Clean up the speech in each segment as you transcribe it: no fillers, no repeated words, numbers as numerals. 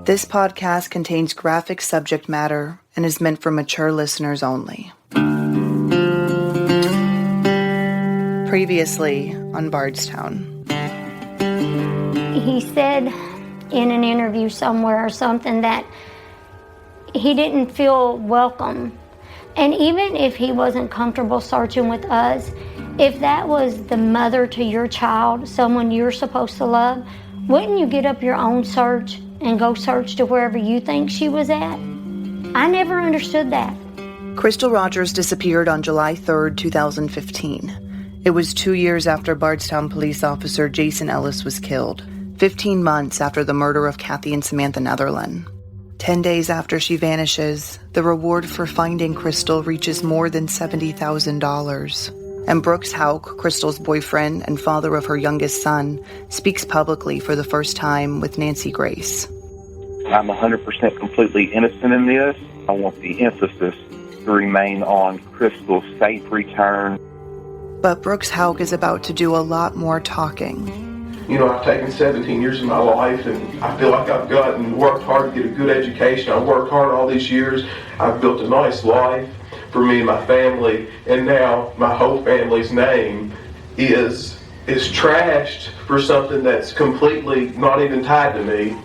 This podcast contains graphic subject matter and is meant for mature listeners only. Previously on Bardstown. He said in an interview somewhere or something that he didn't feel welcome. And even if he wasn't comfortable searching with us, if that was the mother to your child, someone you're supposed to love, wouldn't you get up your own search and go search to wherever you think she was at? I never understood that. Crystal Rogers disappeared on July 3rd, 2015. It was 2 years after Bardstown police officer Jason Ellis was killed, 15 months after the murder of Kathy and Samantha Netherland. 10 days after she vanishes, the reward for finding Crystal reaches more than $70,000. And Brooks Houck, Crystal's boyfriend and father of her youngest son, speaks publicly for the first time with Nancy Grace. I'm 100% completely innocent in this. I want the emphasis to remain on Crystal's safe return. But Brooks Houck is about to do a lot more talking. You know, I've taken 17 years of my life, and I feel like I've worked hard to get a good education. I've worked hard all these years. I've built a nice life for me and my family, and now my whole family's name is trashed for something that's completely not even tied to me.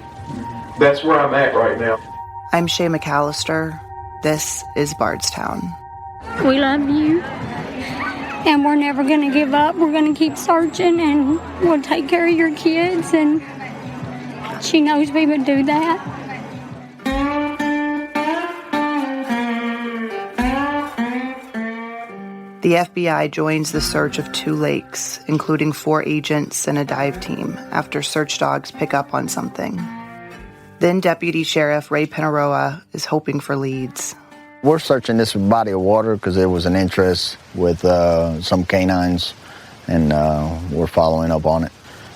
That's where I'm at right now. I'm Shay McAllister. This is Bardstown. We love you, and we're never going to give up. We're going to keep searching, and we'll take care of your kids, and she knows we would do that. The FBI joins the search of 2 lakes, including 4 agents and a dive team, after search dogs pick up on something. Then Deputy Sheriff Ray Penaroa is hoping for leads. We're searching this body of water because there was an interest with some canines, and we're following up on it.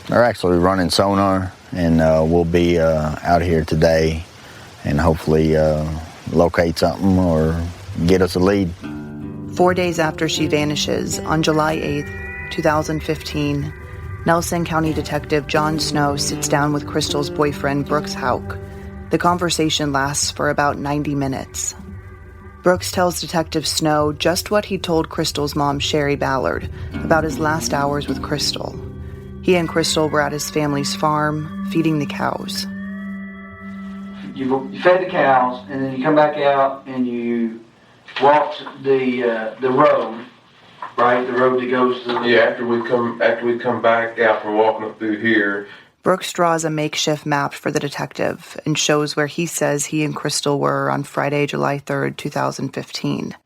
They're actually running sonar, and we'll be out here today and hopefully locate something or get us a lead. 4 days after she vanishes, on July 8th, 2015, Nelson County Detective John Snow sits down with Crystal's boyfriend, Brooks Houck. The conversation lasts for about 90 minutes. Brooks tells Detective Snow just what he told Crystal's mom, Sherry Ballard, about his last hours with Crystal. He and Crystal were at his family's farm, feeding the cows. You fed the cows, and then you come back out and you walked the road, right? The road that goes to the... Yeah, after we come back out from walking up through here. Brooks draws a makeshift map for the detective and shows where he says he and Crystal were on Friday, July 3rd, 2015.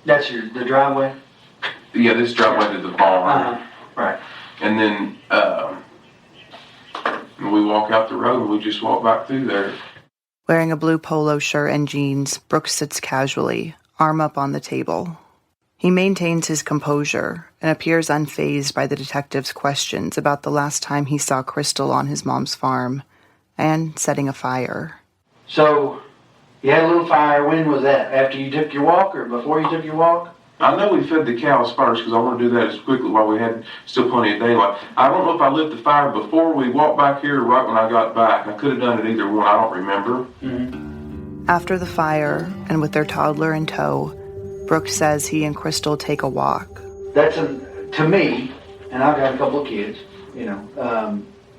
That's the driveway? Yeah, this driveway to the barn. Right. And then we walk out the road and we just walk back through there. Wearing a blue polo shirt and jeans, Brooks sits casually, arm up on the table. He maintains his composure and appears unfazed by the detective's questions about the last time he saw Crystal on his mom's farm and setting a fire. So, you had a little fire. When was that? After you took your walk or before you took your walk? I know we fed the cows first because I want to do that as quickly while we had still plenty of daylight. I don't know if I lit the fire before we walked back here or right when I got back. I could have done it either one. I don't remember. Mm-hmm. After the fire, and with their toddler in tow, Brooks says he and Crystal take a walk. That's, to me, and I've got a couple of kids,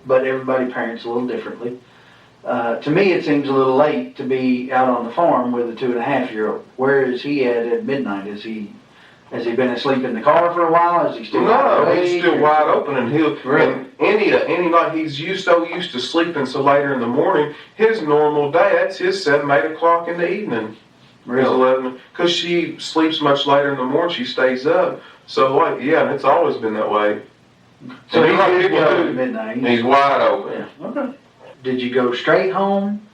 but everybody parents a little differently. To me, it seems a little late to be out on the farm with a 2.5-year-old. Where is he at midnight? Has he been asleep in the car for a while? Is he still he's still wide open, and and any night he's so used to sleeping so later in the morning. His normal day, that's his 7, 8 o'clock in the evening. Really? Because she sleeps much later in the morning, she stays up. So, and it's always been that way. So he's at midnight. He's wide open. Yeah. Okay. Did you go straight home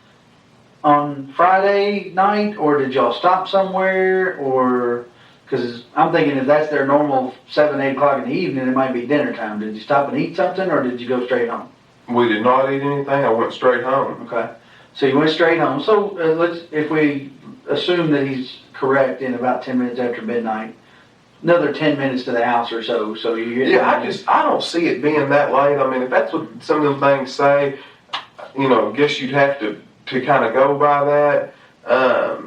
on Friday night, or did y'all stop somewhere? Or because I'm thinking if that's their normal 7, 8 o'clock in the evening, it might be dinner time. Did you stop and eat something, or did you go straight home? We did not eat anything. I went straight home. Okay. So you went straight home. So if we assume that he's correct in about 10 minutes after midnight, another 10 minutes to the house or so. So you I don't see it being that late. I mean, if that's what some of them things say, I guess you'd have to to kind of go by that.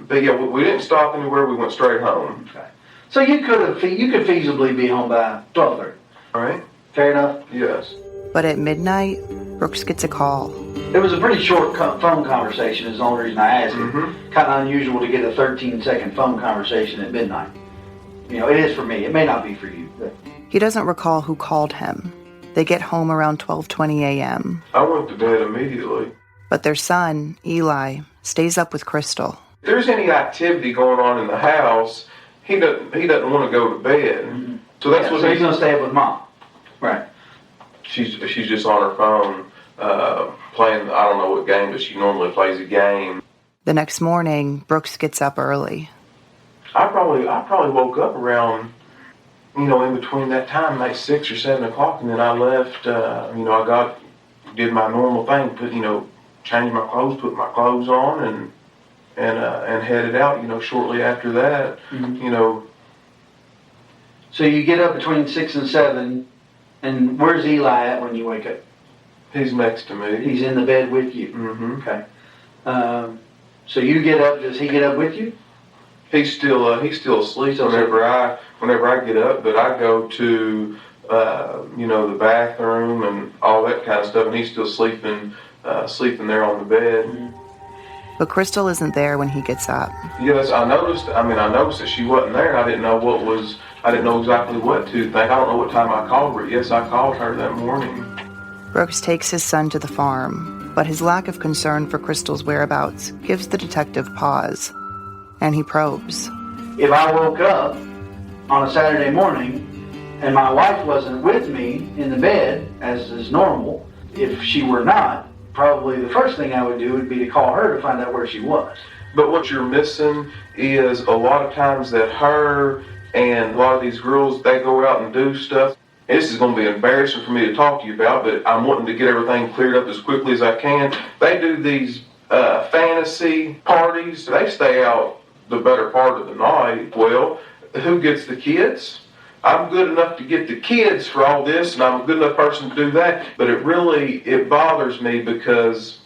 But yeah, we didn't stop anywhere. We went straight home. Okay. So you could feasibly be home by 12:30. All right. Fair enough? Yes. But at midnight, Brooks gets a call. It was a pretty short phone conversation is the only reason I asked it. Mm-hmm. Kind of unusual to get a 13-second phone conversation at midnight. You know, it is for me. It may not be for you. But. He doesn't recall who called him. They get home around 12:20 a.m. I went to bed immediately. But their son, Eli, stays up with Crystal. If there's any activity going on in the house, he doesn't want to go to bed. Mm-hmm. So that's what so he's going to stay up with Mom. Right. She's just on her phone playing, I don't know what game, but she normally plays a game. The next morning, Brooks gets up early. I probably woke up around, in between that time, like 6 or 7 o'clock, and then I left. I did my normal thing, changed my clothes, put my clothes on, and headed out. Shortly after that, mm-hmm. So you get up between 6 and 7, and where's Eli at when you wake up? He's next to me. He's in the bed with you. Mm-hmm. Okay. So you get up. Does he get up with you? He's still asleep whenever I get up, but I go to the bathroom and all that kind of stuff, and he's still sleeping there on the bed. Mm-hmm. But Crystal isn't there when he gets up. Yes, I noticed that she wasn't there, and I didn't know exactly what to think. I don't know what time I called her. Yes, I called her that morning. Brooks takes his son to the farm, but his lack of concern for Crystal's whereabouts gives the detective pause, and he probes. If I woke up on a Saturday morning and my wife wasn't with me in the bed, as is normal, if she were not, probably the first thing I would do would be to call her to find out where she was. But what you're missing is a lot of times that her and a lot of these girls, they go out and do stuff. And this is going to be embarrassing for me to talk to you about, but I'm wanting to get everything cleared up as quickly as I can. They do these fantasy parties. They stay out the better part of the night. Well, who gets the kids? I'm good enough to get the kids for all this, and I'm a good enough person to do that, but it bothers me because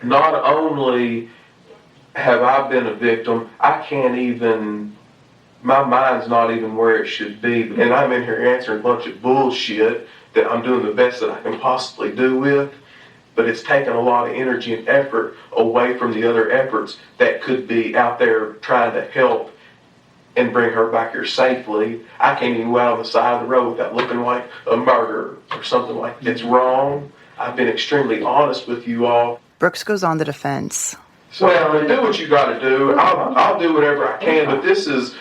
not only have I been a victim, my mind's not even where it should be, and I'm in here answering a bunch of bullshit that I'm doing the best that I can possibly do with, but it's taken a lot of energy and effort away from the other efforts that could be out there trying to help and bring her back here safely. I can't even go out on the side of the road without looking like a murderer or something like that. It's wrong. I've been extremely honest with you all. Brooks goes on the defense. So do what you got to do. I'll do whatever I can, but this is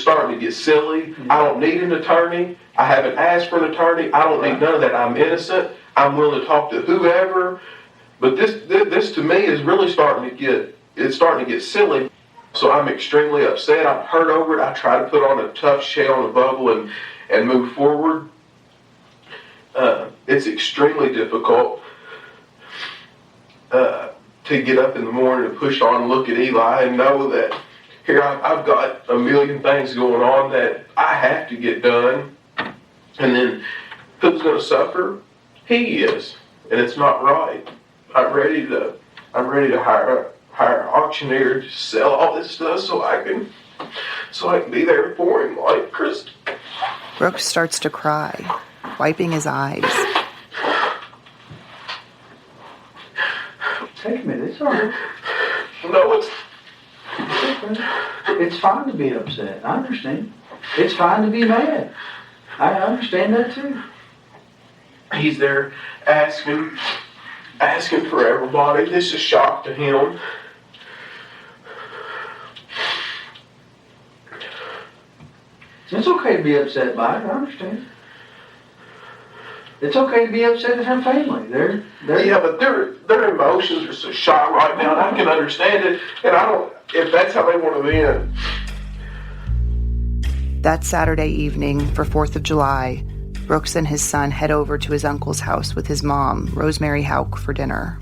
starting to get silly. I don't need an attorney. I haven't asked for an attorney. I don't need none of that. I'm innocent. I'm willing to talk to whoever. But this to me is really starting to get silly. So I'm extremely upset. I'm hurt over it. I try to put on a tough shell and a bubble and move forward. It's extremely difficult to get up in the morning and push on and look at Eli and know that here I've got a million things going on that I have to get done. And then who's going to suffer? He is. And it's not right. I'm ready to hire an auctioneer to sell all this stuff so I can be there for him like Chris. Brooks starts to cry, wiping his eyes. Take a minute, it's all right. No, it's fine to be upset. I understand. It's fine to be mad. I understand that too. He's there asking for everybody. This is a shock to him. It's okay to be upset by it. I understand. It's okay to be upset at her family. They're yeah, but their emotions are so shot right now, and I can understand it. And I don't. If that's how they want to end. That Saturday evening for 4th of July, Brooks and his son head over to his uncle's house with his mom, Rosemary Houck, for dinner.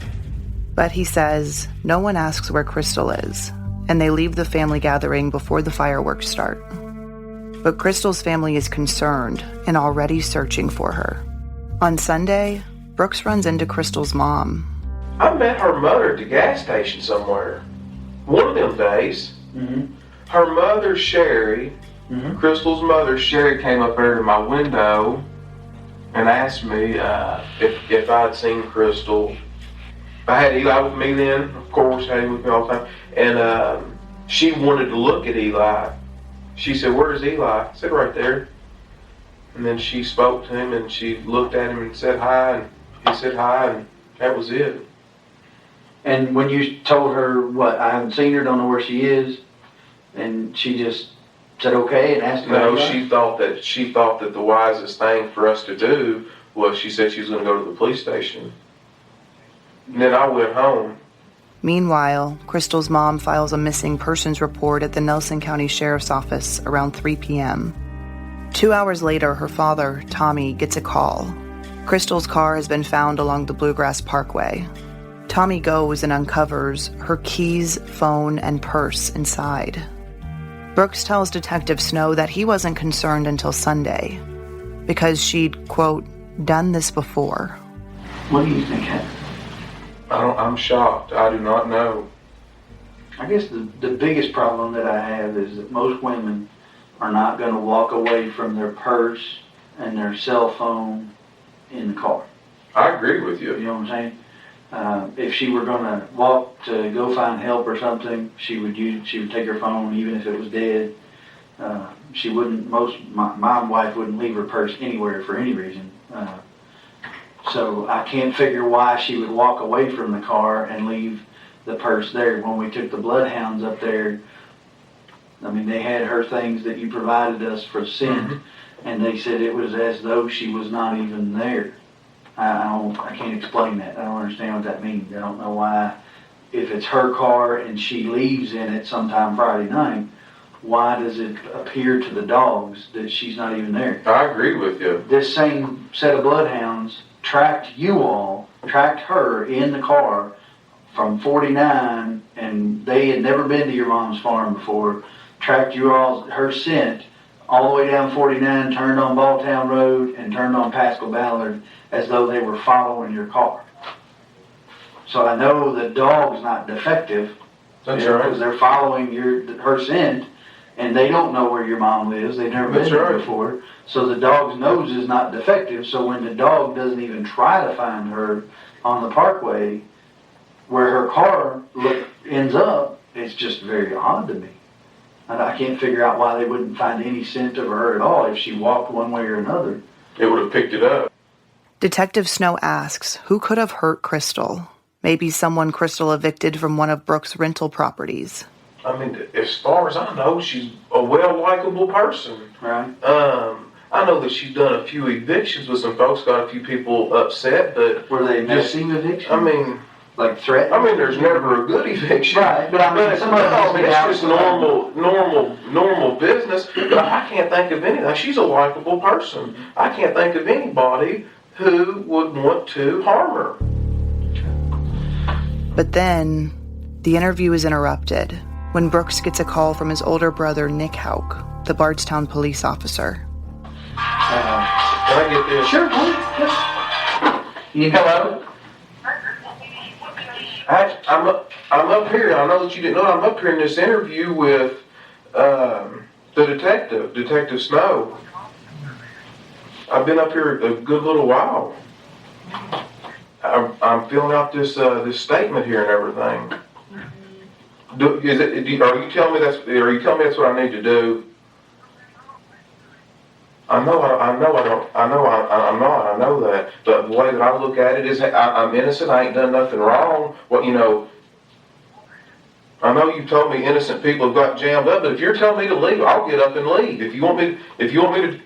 But he says no one asks where Crystal is, and they leave the family gathering before the fireworks start. But Crystal's family is concerned and already searching for her. On Sunday, Brooks runs into Crystal's mom. I met her mother at the gas station somewhere. One of them days. Mm-hmm. Her mother, Sherry, Mm-hmm. Crystal's mother, Sherry, came up there to my window and asked me if I'd seen Crystal. I had Eli with me then, of course, had him with me all the time. And she wanted to look at Eli. She said, "Where's Eli?" I said, "Right there." And then she spoke to him and she looked at him and said hi, and he said hi, and that was it. And when you told her, what, I haven't seen her, don't know where she is, and she just said okay and asked about No, Eli? she thought that the wisest thing for us to do was, she said she was going to go to the police station. And then I went home. Meanwhile, Crystal's mom files a missing persons report at the Nelson County Sheriff's Office around 3 p.m. 2 hours later, her father, Tommy, gets a call. Crystal's car has been found along the Bluegrass Parkway. Tommy goes and uncovers her keys, phone, and purse inside. Brooks tells Detective Snow that he wasn't concerned until Sunday because she'd, quote, done this before. What do you think happened? I'm shocked. I do not know. I guess the biggest problem that I have is that most women are not going to walk away from their purse and their cell phone in the car. I agree with You you. know what I'm saying? If she were going to walk to go find help or something, she would take her phone even if it was dead. She wouldn't. My wife wouldn't leave her purse anywhere for any reason. So I can't figure why she would walk away from the car and leave the purse there. When we took the bloodhounds up there, I mean, they had her things that you provided us for scent, and they said it was as though she was not even there. I can't explain that. I don't understand what that means. I don't know why, if it's her car and she leaves in it sometime Friday night, why does it appear to the dogs that she's not even there? I agree with you. This same set of bloodhounds tracked her in the car from 49, and they had never been to your mom's farm before, tracked her scent all the way down 49, turned on Balltown Road, and turned on Pascal Ballard as though they were following your car. So I know the dog's not defective. That's right. Because they're following her scent, and they don't know where your mom lives. They've never been there before. So the dog's nose is not defective. So when the dog doesn't even try to find her on the parkway where her car ends up, it's just very odd to me. And I can't figure out why they wouldn't find any scent of her at all if she walked one way or another. It would have picked it up. Detective Snow asks who could have hurt Crystal. Maybe someone Crystal evicted from one of Brooks' rental properties. I mean, as far as I know, she's a well-likable person. Right. I know that she's done a few evictions with some folks, got a few people upset, but... Were they messy evictions? I mean... Like threatening? I mean, there's never a good eviction. Right, but I mean, it's just normal business. But I can't think of anything. She's a likable person. I can't think of anybody who would want to harm her. But then, the interview is interrupted when Brooks gets a call from his older brother, Nick Houck, the Bardstown police officer. Can I get this? Sure. Hello? I'm up here. I know that you didn't know. I'm up here in this interview with the Detective Snow. I've been up here a good little while. I'm filling out this statement here and everything. Are you telling me that's what I need to do? I'm not. I know that. But the way that I look at it is, I'm innocent. I ain't done nothing wrong. Well, I know you told me innocent people have got jammed up, but if you're telling me to leave, I'll get up and leave. If you want me to,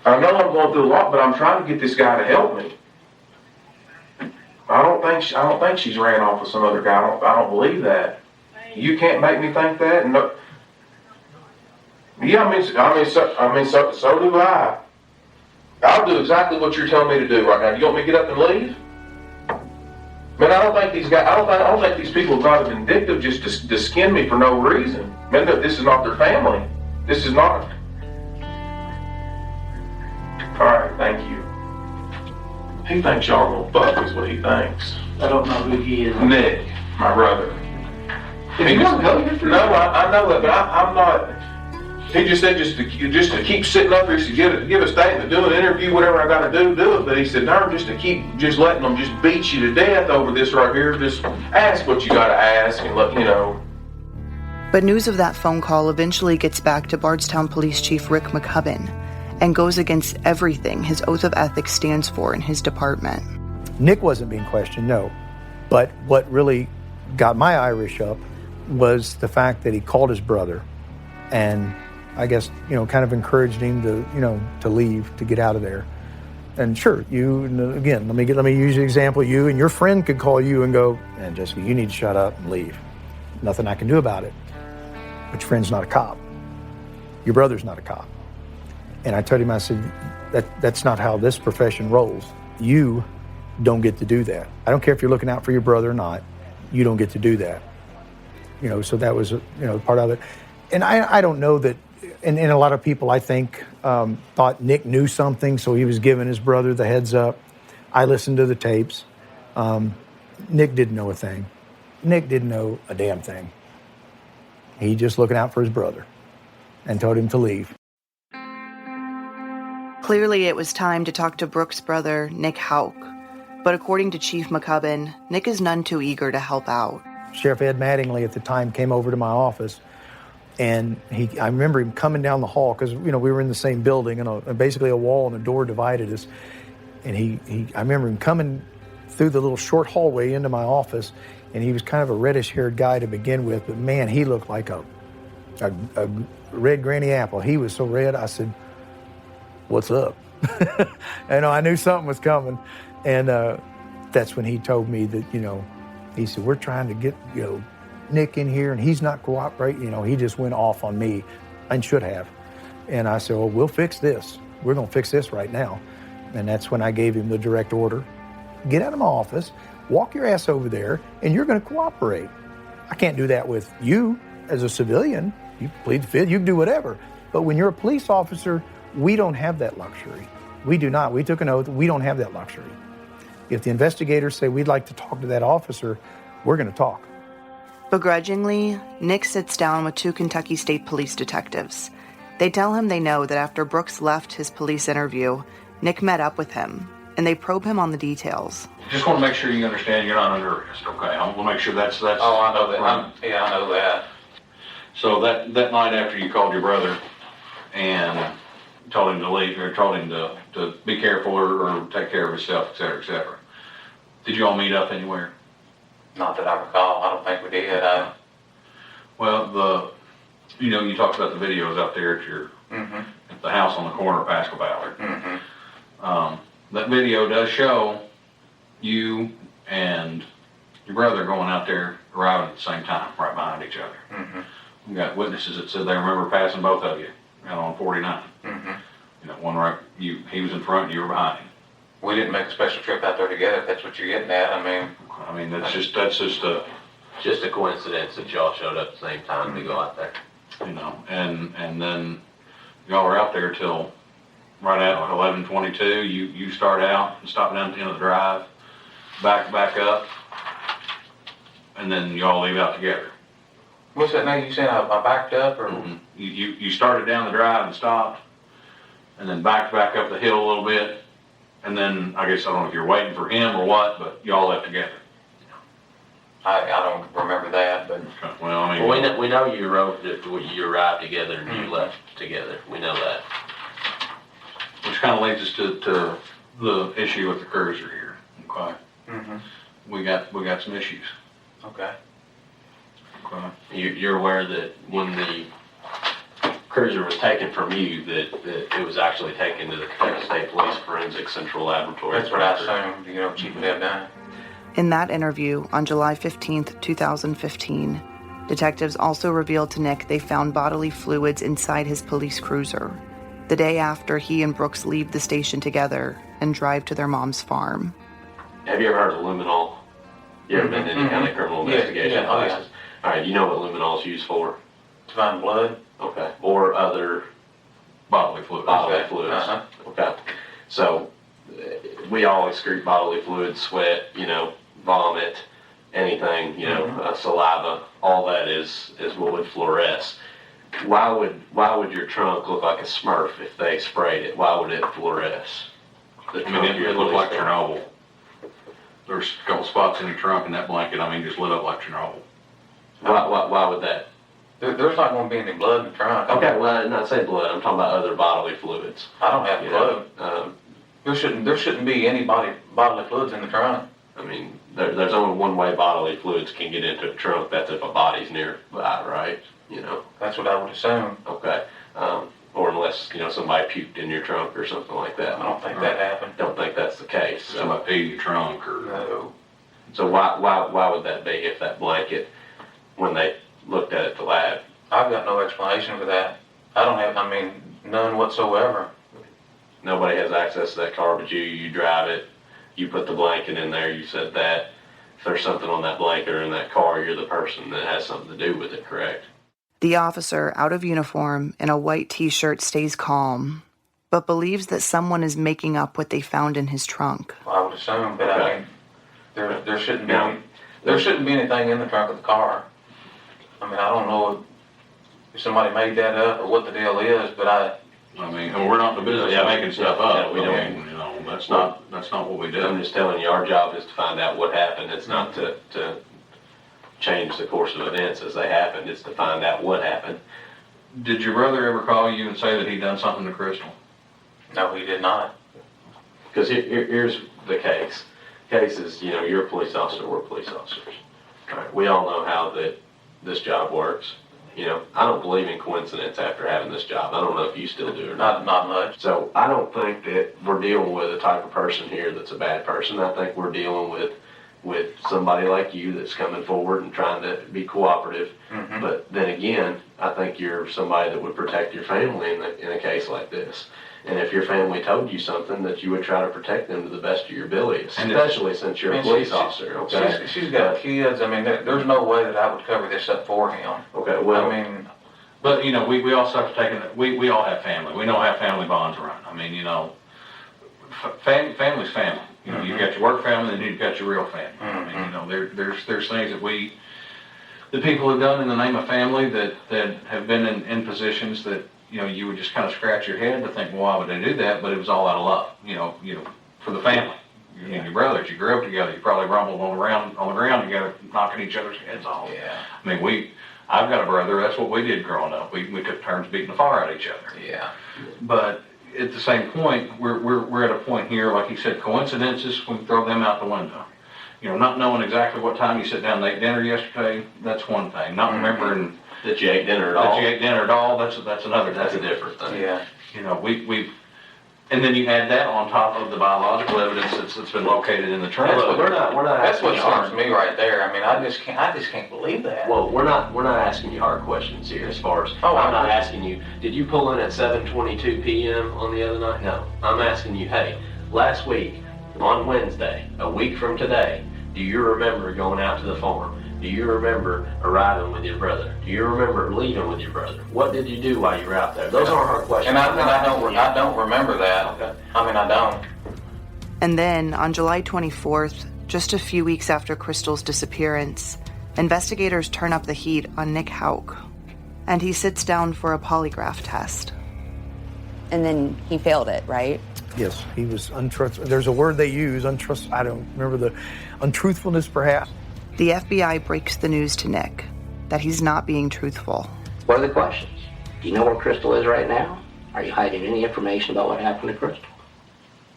I know I'm going through a lot, but I'm trying to get this guy to help me. I don't think she's ran off with some other guy. I don't believe that. You can't make me think that. No. Yeah, so do I. I'll do exactly what you're telling me to do right now. You want me to get up and leave? Man, I don't think these people have got it vindictive just to skin me for no reason. Man, this is not their family. This is not. All right, thank you. He thinks y'all gonna fuck is what he thinks. I don't know who he is. Nick, my brother. If you want to go, you're free. No, I know that, but I'm not. He just said just to keep sitting up here, to give a statement, do an interview, whatever I got to do it. But he said, no, just to keep letting them just beat you to death over this right here. Just ask what you got to ask and let you know. But news of that phone call eventually gets back to Bardstown Police Chief Rick McCubbin and goes against everything his oath of ethics stands for in his department. Nick wasn't being questioned, no. But what really got my Irish up was the fact that he called his brother and I guess, kind of encouraged him to leave, to get out of there. And sure, again, let me use the example. You and your friend could call you and go, and Jessica, you need to shut up and leave. Nothing I can do about it. But your friend's not a cop. Your brother's not a cop. And I told him, I said, that's not how this profession rolls. You don't get to do that. I don't care if you're looking out for your brother or not. You don't get to do that. So that was, part of it. And I don't know that, and a lot of people, I think, thought Nick knew something, so he was giving his brother the heads up. I listened to the tapes. Nick didn't know a thing. Nick didn't know a damn thing. He just looking out for his brother and told him to leave. Clearly, it was time to talk to Brooks' brother, Nick Houck. But according to Chief McCubbin, Nick is none too eager to help out. Sheriff Ed Mattingly at the time came over to my office, and I remember him coming down the hall because we were in the same building, and basically a wall and a door divided us. And I remember him coming through the little short hallway into my office, and he was kind of a reddish-haired guy to begin with, but man, he looked like a red granny apple. He was so red. I said, "What's up?" I knew something was coming, and that's when he told me that he said, "We're trying to get Nick in here, and he's not cooperating." He just went off on me, and should have. And I said, "Well, we'll fix this. We're going to fix this right now." And that's when I gave him the direct order: get out of my office, walk your ass over there, and you're going to cooperate. I can't do that with you as a civilian. You plead the fifth, you can do whatever. But when you're a police officer, we don't have that luxury. We do not. We took an oath. We don't have that luxury. If the investigators say we'd like to talk to that officer, we're going to talk. Begrudgingly, Nick sits down with two Kentucky State Police detectives. They tell him they know that after Brooks left his police interview, Nick met up with him, and they probe him on the details. Just want to make sure you understand you're not under arrest, okay? I want to make sure that's Oh, I know that. I know that. So that night after you called your brother and told him to leave, or told him to be careful or take care of himself, et cetera, did you all meet up anywhere? Not that I recall. I don't think we did. Well, you talked about the videos out there at your at the house on the corner of Pascal Ballard. That video does show you and your brother going out there, arriving at the same time, right behind each other. We got witnesses that said they remember passing both of you out on 49. One right, he was in front, you were behind him. We didn't make a special trip out there together, if that's what you're getting at. I mean, that's just a coincidence that y'all showed up at the same time to go out there. And then y'all were out there till right at 11:22. You start out and stop down at the end of the drive, back up, and then y'all leave out together. What's that name you said? I backed up, or you started down the drive and stopped, and then backed back up the hill a little bit, and then I guess I don't know if you're waiting for him or what, but y'all left together. I don't remember that, but well, I mean, we know you arrived together and you left together. We know that. Which kind of leads us to the issue with the cruiser here. Okay. We got some issues. Okay. You're aware that when the cruiser was taken from you, that it was actually taken to the Kentucky State Police Forensic Central Laboratory. That's what I assumed. Chief would have done. In that interview on July 15th, 2015, detectives also revealed to Nick they found bodily fluids inside his police cruiser, the day after he and Brooks leave the station together and drive to their mom's farm. Have you ever heard of luminol? You ever been to any kind of criminal investigation classes? All right, you know what luminol is used for? To find blood. Okay. Or other bodily fluids. Okay. So, we all excrete bodily fluids, sweat, vomit, anything, saliva, all that is what would fluoresce. Why would your trunk look like a Smurf if they sprayed it? Why would it fluoresce? It looked like Chernobyl. There's a couple spots in your trunk, and that blanket, just lit up like Chernobyl. Why would that? There's not going to be any blood in the trunk. Okay, well, I'm not saying blood. I'm talking about other bodily fluids. I don't have blood. There shouldn't be any bodily fluids in the trunk. There's only one way bodily fluids can get into a trunk. That's if a body's nearby, right? That's what I would assume. Okay. Or unless, somebody puked in your trunk or something like that. I don't think that happened. Don't think that's the case. So. Somebody peed in your trunk or... No. So why would that be if that blanket, when they looked at it at the lab? I've got no explanation for that. I don't have, none whatsoever. Nobody has access to that car but you. You drive it. You put the blanket in there. You said that. If there's something on that blanket or in that car, you're the person that has something to do with it, correct? The officer, out of uniform, in a white t-shirt, stays calm, but believes that someone is making up what they found in his trunk. Well, I would assume, but Okay. there shouldn't be there shouldn't be anything in the trunk of the car. I don't know if somebody made that up or what the deal is, but we're not in the business of making stuff up. We don't. That's not what we do. I'm just telling you, our job is to find out what happened. It's not to change the course of events as they happened. It's to find out what happened. Did your brother ever call you and say that he'd done something to Crystal? no, he did not. Because here's the case. Case is, you're a police officer, we're police officers. Right? We all know how this job works. I don't believe in coincidence after having this job. I don't know if you still do or not. Not much. So I don't think that we're dealing with a type of person here that's a bad person. I think we're dealing with somebody like you that's coming forward and trying to be cooperative. Mm-hmm. But then again, I think you're somebody that would protect your family in a case like this. And if your family told you something, that you would try to protect them to the best of your ability, especially since you're a police officer. Okay, she's got kids. There's no way that I would cover this up for him. Okay, well, but we also have to take it. We all have family. We know how family bonds run. Family's family. You've got your work family, and you've got your real family. Mm-hmm. There's things that people have done in the name of family that have been in positions that you would just kind of scratch your head to think, well, why would they do that? But it was all out of love, for the family. And your brothers, you grew up together. You probably rumbled on the ground together, knocking each other's heads off. Yeah. I've got a brother. That's what we did growing up. We took turns beating the fire out of each other. Yeah. But at the same point, we're at a point here, like you said, coincidences, we can throw them out the window. Not knowing exactly what time you sat down and ate dinner yesterday, that's one thing. Not remembering that you ate dinner at all. That's another thing. That's a different thing. Yeah. We've and then you add that on top of the biological evidence that's been located in the trunk. We're not That's asking what you scares hard. me right there. I just can't believe that. Well, we're not asking you hard questions here. As far as I'm not asking you, did you pull in at 7:22 p.m. on the other night? No, I'm asking you, hey, last week on Wednesday, a week from today, do you remember going out to the farm? Do you remember arriving with your brother? Do you remember leaving with your brother? What did you do while you were out there? Those aren't hard questions. And I don't remember that. Okay. I don't. And then, on July 24th, just a few weeks after Crystal's disappearance, investigators turn up the heat on Nick Houck, and he sits down for a polygraph test. And then he failed it, right? Yes, he was untruthful. There's a word they use, I don't remember the untruthfulness, perhaps. The FBI breaks the news to Nick that he's not being truthful. What are the questions? Do you know where Crystal is right now? Are you hiding any information about what happened to Crystal?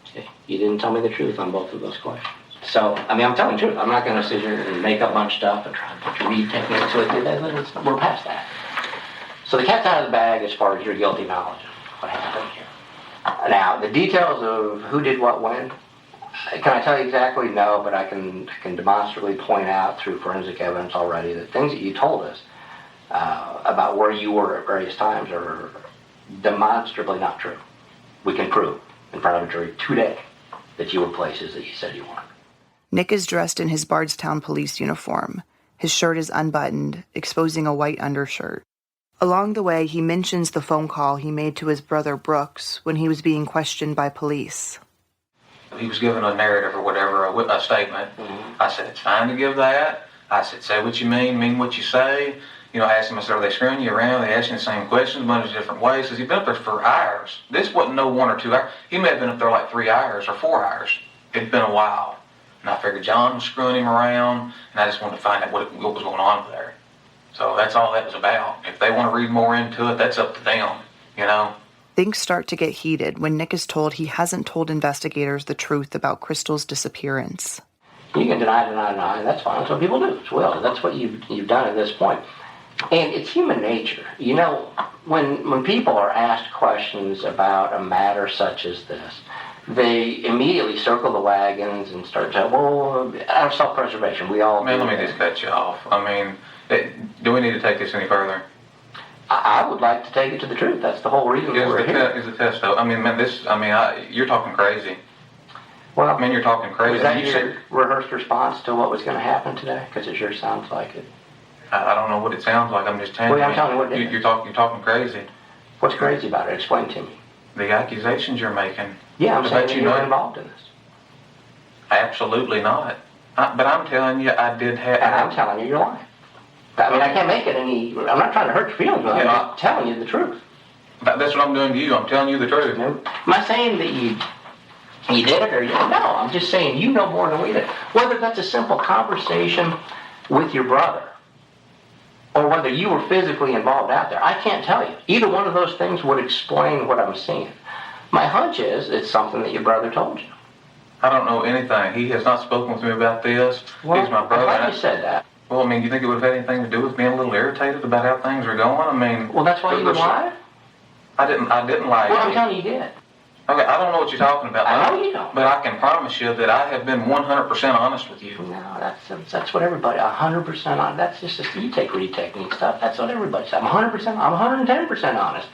Okay. You didn't tell me the truth on both of those questions. So, I'm telling the truth. I'm not going to sit here and make up a bunch of stuff and try and read techniques with you. We're past that. So the cat's out of the bag as far as your guilty knowledge of what happened here. Now, the details of who did what when, can I tell you exactly? No, but I can demonstrably point out through forensic evidence already that things that you told us about where you were at various times are demonstrably not true. We can prove in front of a jury today that you were places that you said you weren't. Nick is dressed in his Bardstown police uniform. His shirt is unbuttoned, exposing a white undershirt. Along the way, he mentions the phone call he made to his brother Brooks when he was being questioned by police. he was giving a narrative or whatever, a statement. I said, it's fine to give that. I said, say what you mean what you say. I asked him, I said, are they screwing you around? They asking the same questions, a bunch of different ways. Because he'd been up there for hours. This wasn't no 1 or 2 hours. He may have been up there like 3 hours or 4 hours. It'd been a while. And I figured John was screwing him around, and I just wanted to find out what was going on there. So that's all that was about. If they want to read more into it, that's up to them, Things start to get heated when Nick is told he hasn't told investigators the truth about Crystal's disappearance. You can deny, that's fine. That's what people do as well. That's what you've done at this point. And it's human nature. When people are asked questions about a matter such as this, they immediately circle the wagons and start to, out of self-preservation, we all do. Man, let me just cut you off. Do we need to take this any further? I would like to take it to the truth. That's the whole reason we're here. Is the test, though? You're talking crazy. Well, you're talking crazy. Was that your rehearsed response to what was going to happen today? Because it sure sounds like it. I don't know what it sounds like. I'm just telling you. I'm telling you what it is. You're talking crazy. What's crazy about it? Explain to me. The accusations you're making. Yeah, I'm saying you were involved in this. Absolutely not. But I'm telling you, I did have... And I'm telling you, you're lying. I can't make it any... I'm not trying to hurt your feelings, but I'm not telling you the truth. That's what I'm doing to you. I'm telling you the truth. No. Am I saying that you did it or you didn't? No, I'm just saying you know more than we did. Whether that's a simple conversation with your brother or whether you were physically involved out there, I can't tell you. Either one of those things would explain what I'm seeing. My hunch is it's something that your brother told you. I don't know anything. He has not spoken with me about this. Well, he's my brother. I'm glad you said that. Well, you think it would have had anything to do with being a little irritated about how things are going? Well, that's why you would lie? I didn't lie. Well, I'm telling you did. Okay, I don't know what you're talking about. I know you don't. But I can promise you that I have been 100% honest with you. No, that's what everybody, 100% honest. That's just you take retechnique stuff. That's what everybody says. I'm 110% honest.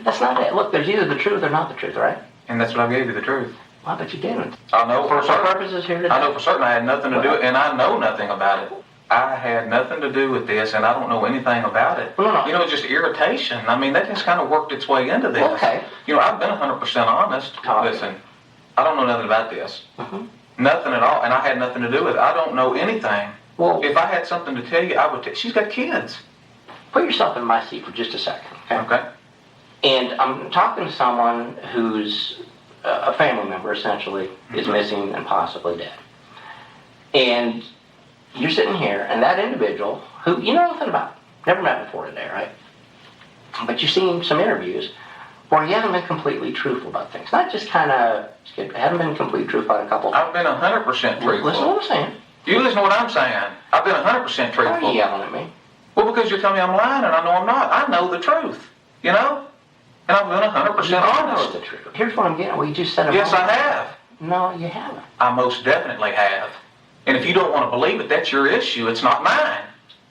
That's not it. Look, there's either the truth or not the truth, right? And that's what I gave you, the truth. Well, but you didn't. I know for certain. Purposes here today. I know for certain I had nothing to do with it, and I know nothing about it. I had nothing to do with this, and I don't know anything about it. Well, no. Just irritation. That just kind of worked its way into this. Okay. I've been 100% honest. Listen, I don't know nothing about this. Mm-hmm. Nothing at all, and I had nothing to do with it. I don't know anything. Well, if I had something to tell you, I would she's got kids. Put yourself in my seat for just a second, okay? Okay. And I'm talking to someone who's a family member, essentially, is missing and possibly dead. And you're sitting here, and that individual, who you know nothing about, never met before today, right? But you've seen some interviews where he hasn't been completely truthful about things. Not just kind of, haven't been completely truthful about a couple. I've been 100% truthful. Listen to what I'm saying. You listen to what I'm saying. I've been 100% truthful. Why are you yelling at me? Well, because you're telling me I'm lying, and I know I'm not. I know the truth, And I've been 100% honest. Know the truth. Here's what I'm getting. Well, you just said it. Yes, I have. No, you haven't. I most definitely have. And if you don't want to believe it, that's your issue. It's not mine.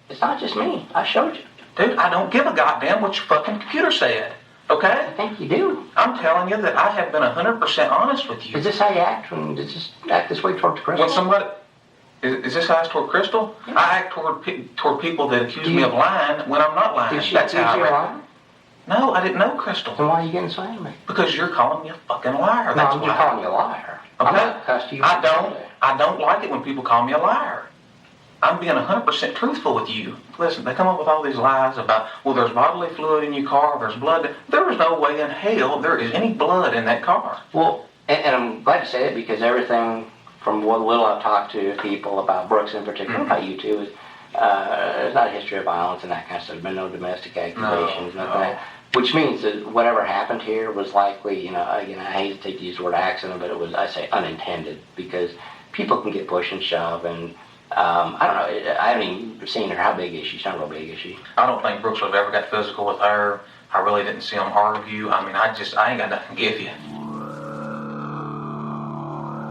It's not just me. I showed you. Dude, I don't give a goddamn what your fucking computer said. Okay? I think you do. I'm telling you that I have been 100% honest with you. Is this how you act? Does this act this way towards Crystal? When somebody... Is this how I act toward Crystal? Yeah. I act toward people that accuse me of lying when I'm not lying. Did she That's accuse how you of lying? No, I didn't know Crystal. Then why are you getting so angry? Because you're calling me a fucking liar. No, I'm just calling you a liar. Okay? I'm not cussed you. I don't like it when people call me a liar. I'm being 100% truthful with you. Listen, they come up with all these lies about, there's bodily fluid in your car, there's blood. There is no way in hell there is any blood in that car. Well, and I'm glad to say it because everything from what little I've talked to people about Brooks in particular, about you two, is there's not a history of violence and that kind of stuff. There's been no domestic accusations, nothing like that. Which means that whatever happened here was likely, I hesitate to use the word accident, but it was, I say, unintended because people can get push and shove and I don't know. I haven't even seen her. How big is she? She's not real big, is she? I don't think Brooks would have ever got physical with her. I really didn't see them argue. I ain't got nothing to give you.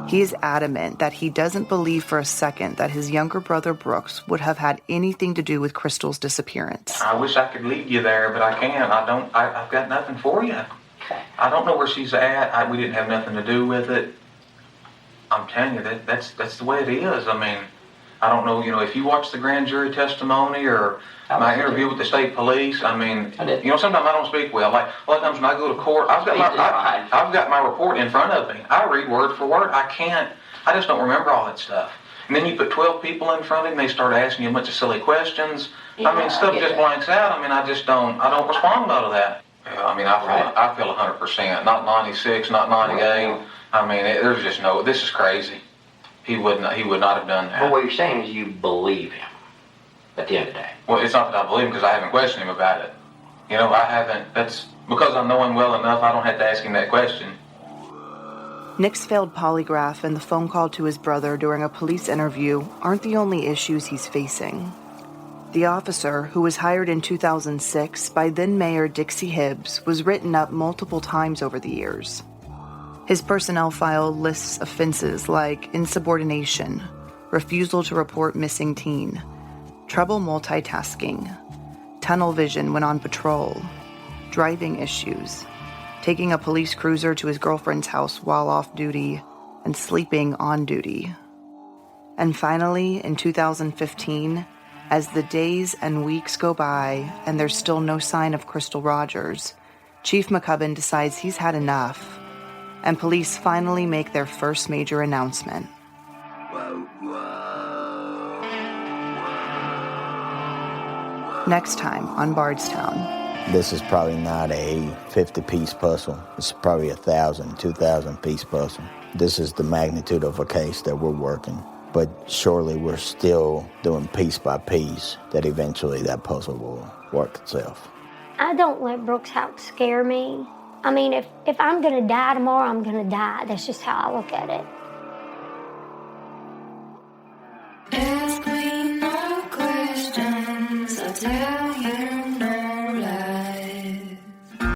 He is adamant that he doesn't believe for a second that his younger brother Brooks would have had anything to do with Crystal's disappearance. I wish I could lead you there, but I can't. I've got nothing for you. Okay. I don't know where she's at. We didn't have nothing to do with it. I'm telling you, that's the way it is. I don't know, if you watch the grand jury testimony or my interview with the state police, I mean, sometimes I don't speak well. Like, a lot of times when I go to court, I've got my report in front of me. I read word for word. I just don't remember all that stuff. And then you put 12 people in front of me, and they start asking you a bunch of silly questions. Stuff just blanks out. I don't respond well to that. I feel 100%, not 96, not 98. There's just this is crazy. He would not have done that. But what you're saying is you believe him at the end of the day. Well, it's not that I believe him because I haven't questioned him about it. I haven't, that's because I know him well enough, I don't have to ask him that question. Nick's failed polygraph and the phone call to his brother during a police interview aren't the only issues he's facing. The officer, who was hired in 2006 by then-Mayor Dixie Hibbs, was written up multiple times over the years. His personnel file lists offenses like insubordination, refusal to report missing teen, trouble multitasking, tunnel vision when on patrol, driving issues, taking a police cruiser to his girlfriend's house while off duty, and sleeping on duty. And finally, in 2015, as the days and weeks go by and there's still no sign of Crystal Rogers, Chief McCubbin decides he's had enough, and police finally make their first major announcement. Next time on Bardstown. This is probably not a 50-piece puzzle. It's probably 1,000, 2,000-piece puzzle. This is the magnitude of a case that we're working. But surely we're still doing piece by piece that eventually that puzzle will work itself. I don't let Brooks Houck scare me. If I'm going to die tomorrow, I'm going to die. That's just how I look at it. Ask me no questions, I'll tell